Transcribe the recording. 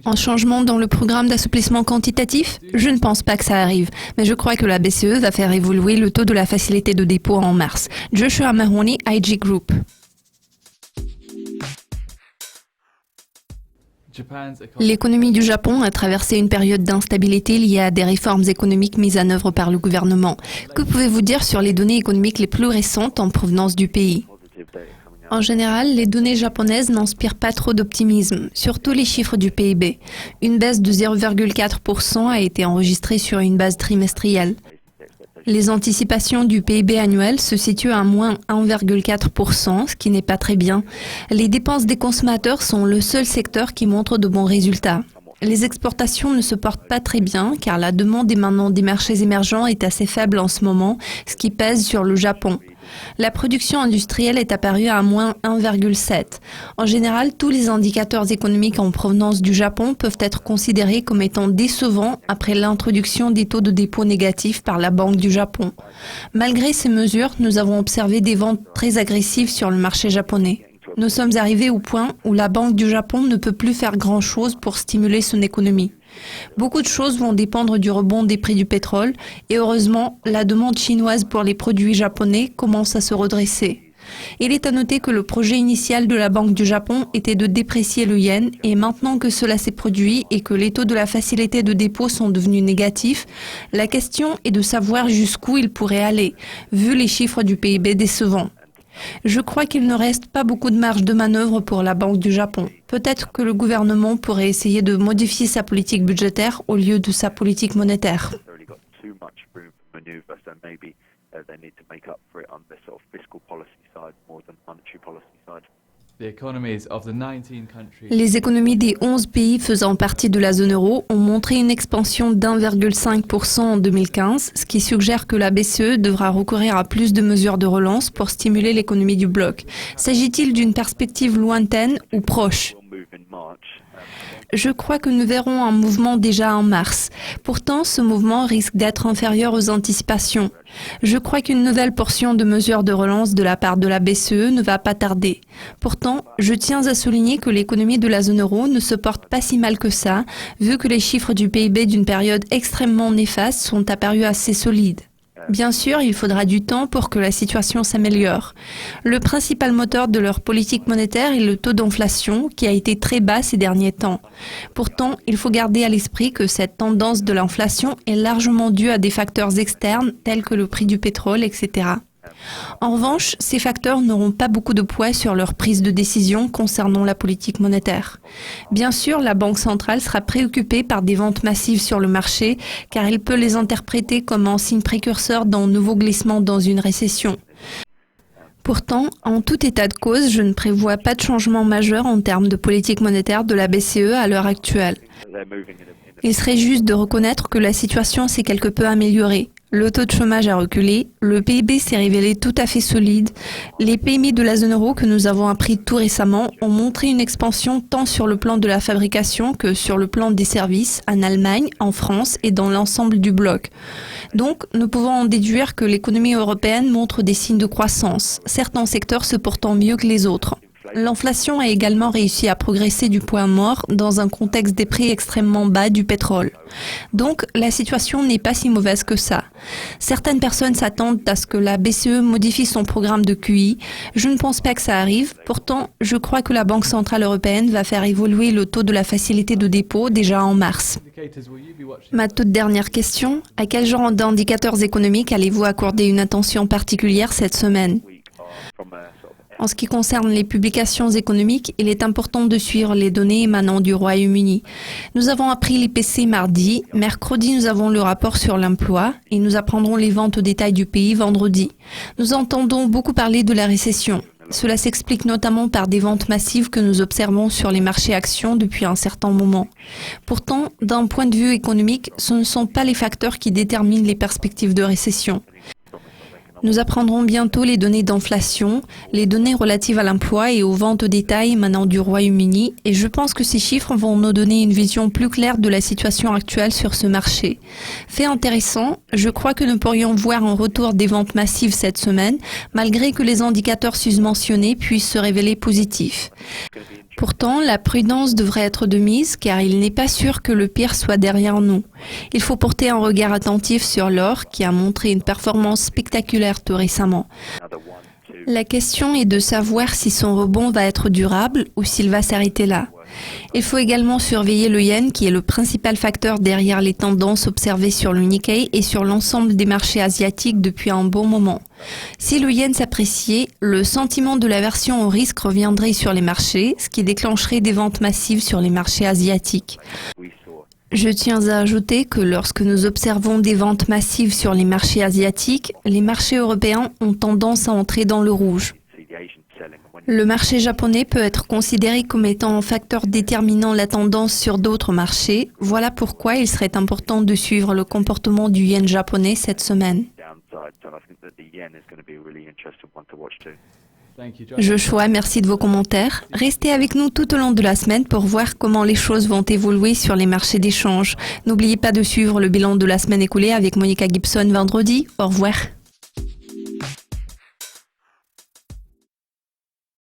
Un changement dans le programme d'assouplissement quantitatif? Je ne pense pas que ça arrive, mais je crois que la BCE va faire évoluer le taux de la facilité de dépôt en mars. Joshua Mahoney, IG Group. L'économie du Japon a traversé une période d'instabilité liée à des réformes économiques mises en œuvre par le gouvernement. Que pouvez-vous dire sur les données économiques les plus récentes en provenance du pays? En général, les données japonaises n'inspirent pas trop d'optimisme, surtout les chiffres du PIB. Une baisse de 0,4% a été enregistrée sur une base trimestrielle. Les anticipations du PIB annuel se situent à moins 1,4%, ce qui n'est pas très bien. Les dépenses des consommateurs sont le seul secteur qui montre de bons résultats. Les exportations ne se portent pas très bien car la demande émanant des marchés émergents est assez faible en ce moment, ce qui pèse sur le Japon. La production industrielle est apparue à moins 1,7. En général, tous les indicateurs économiques en provenance du Japon peuvent être considérés comme étant décevants après l'introduction des taux de dépôt négatifs par la Banque du Japon. Malgré ces mesures, nous avons observé des ventes très agressives sur le marché japonais. Nous sommes arrivés au point où la Banque du Japon ne peut plus faire grand-chose pour stimuler son économie. Beaucoup de choses vont dépendre du rebond des prix du pétrole et heureusement, la demande chinoise pour les produits japonais commence à se redresser. Il est à noter que le projet initial de la Banque du Japon était de déprécier le yen et maintenant que cela s'est produit et que les taux de la facilité de dépôt sont devenus négatifs, la question est de savoir jusqu'où il pourrait aller, vu les chiffres du PIB décevants. Je crois qu'il ne reste pas beaucoup de marge de manœuvre pour la Banque du Japon. Peut-être que le gouvernement pourrait essayer de modifier sa politique budgétaire au lieu de sa politique monétaire. Les économies des 11 pays faisant partie de la zone euro ont montré une expansion d'1,5% en 2015, ce qui suggère que la BCE devra recourir à plus de mesures de relance pour stimuler l'économie du bloc. S'agit-il d'une perspective lointaine ou proche ? Je crois que nous verrons un mouvement déjà en mars. Pourtant, ce mouvement risque d'être inférieur aux anticipations. Je crois qu'une nouvelle portion de mesures de relance de la part de la BCE ne va pas tarder. Pourtant, je tiens à souligner que l'économie de la zone euro ne se porte pas si mal que ça, vu que les chiffres du PIB d'une période extrêmement néfaste sont apparus assez solides. Bien sûr, il faudra du temps pour que la situation s'améliore. Le principal moteur de leur politique monétaire est le taux d'inflation qui a été très bas ces derniers temps. Pourtant, il faut garder à l'esprit que cette tendance de l'inflation est largement due à des facteurs externes tels que le prix du pétrole, etc. En revanche, ces facteurs n'auront pas beaucoup de poids sur leur prise de décision concernant la politique monétaire. Bien sûr, la Banque centrale sera préoccupée par des ventes massives sur le marché car elle peut les interpréter comme un signe précurseur d'un nouveau glissement dans une récession. Pourtant, en tout état de cause, je ne prévois pas de changement majeur en termes de politique monétaire de la BCE à l'heure actuelle. Il serait juste de reconnaître que la situation s'est quelque peu améliorée. Le taux de chômage a reculé, le PIB s'est révélé tout à fait solide. Les PMI de la zone euro que nous avons appris tout récemment ont montré une expansion tant sur le plan de la fabrication que sur le plan des services en Allemagne, en France et dans l'ensemble du bloc. Donc, nous pouvons en déduire que l'économie européenne montre des signes de croissance, certains secteurs se portant mieux que les autres. L'inflation a également réussi à progresser du point mort dans un contexte des prix extrêmement bas du pétrole. Donc, la situation n'est pas si mauvaise que ça. Certaines personnes s'attendent à ce que la BCE modifie son programme de QE. Je ne pense pas que ça arrive. Pourtant, je crois que la Banque centrale européenne va faire évoluer le taux de la facilité de dépôt déjà en mars. Ma toute dernière question, à quel genre d'indicateurs économiques allez-vous accorder une attention particulière cette semaine ? En ce qui concerne les publications économiques, il est important de suivre les données émanant du Royaume-Uni. Nous avons appris l'IPC mardi, mercredi nous avons le rapport sur l'emploi et nous apprendrons les ventes au détail du pays vendredi. Nous entendons beaucoup parler de la récession. Cela s'explique notamment par des ventes massives que nous observons sur les marchés actions depuis un certain moment. Pourtant, d'un point de vue économique, ce ne sont pas les facteurs qui déterminent les perspectives de récession. Nous apprendrons bientôt les données d'inflation, les données relatives à l'emploi et aux ventes au détail émanant du Royaume-Uni et je pense que ces chiffres vont nous donner une vision plus claire de la situation actuelle sur ce marché. Fait intéressant, je crois que nous pourrions voir un retour des ventes massives cette semaine, malgré que les indicateurs susmentionnés puissent se révéler positifs. Pourtant, la prudence devrait être de mise car il n'est pas sûr que le pire soit derrière nous. Il faut porter un regard attentif sur l'or qui a montré une performance spectaculaire tout récemment. La question est de savoir si son rebond va être durable ou s'il va s'arrêter là. Il faut également surveiller le yen qui est le principal facteur derrière les tendances observées sur le Nikkei et sur l'ensemble des marchés asiatiques depuis un bon moment. Si le yen s'appréciait, le sentiment de l'aversion au risque reviendrait sur les marchés, ce qui déclencherait des ventes massives sur les marchés asiatiques. Je tiens à ajouter que lorsque nous observons des ventes massives sur les marchés asiatiques, les marchés européens ont tendance à entrer dans le rouge. Le marché japonais peut être considéré comme étant un facteur déterminant la tendance sur d'autres marchés. Voilà pourquoi il serait important de suivre le comportement du yen japonais cette semaine. Joshua, merci de vos commentaires. Restez avec nous tout au long de la semaine pour voir comment les choses vont évoluer sur les marchés d'échange. N'oubliez pas de suivre le bilan de la semaine écoulée avec Monica Gibson vendredi. Au revoir.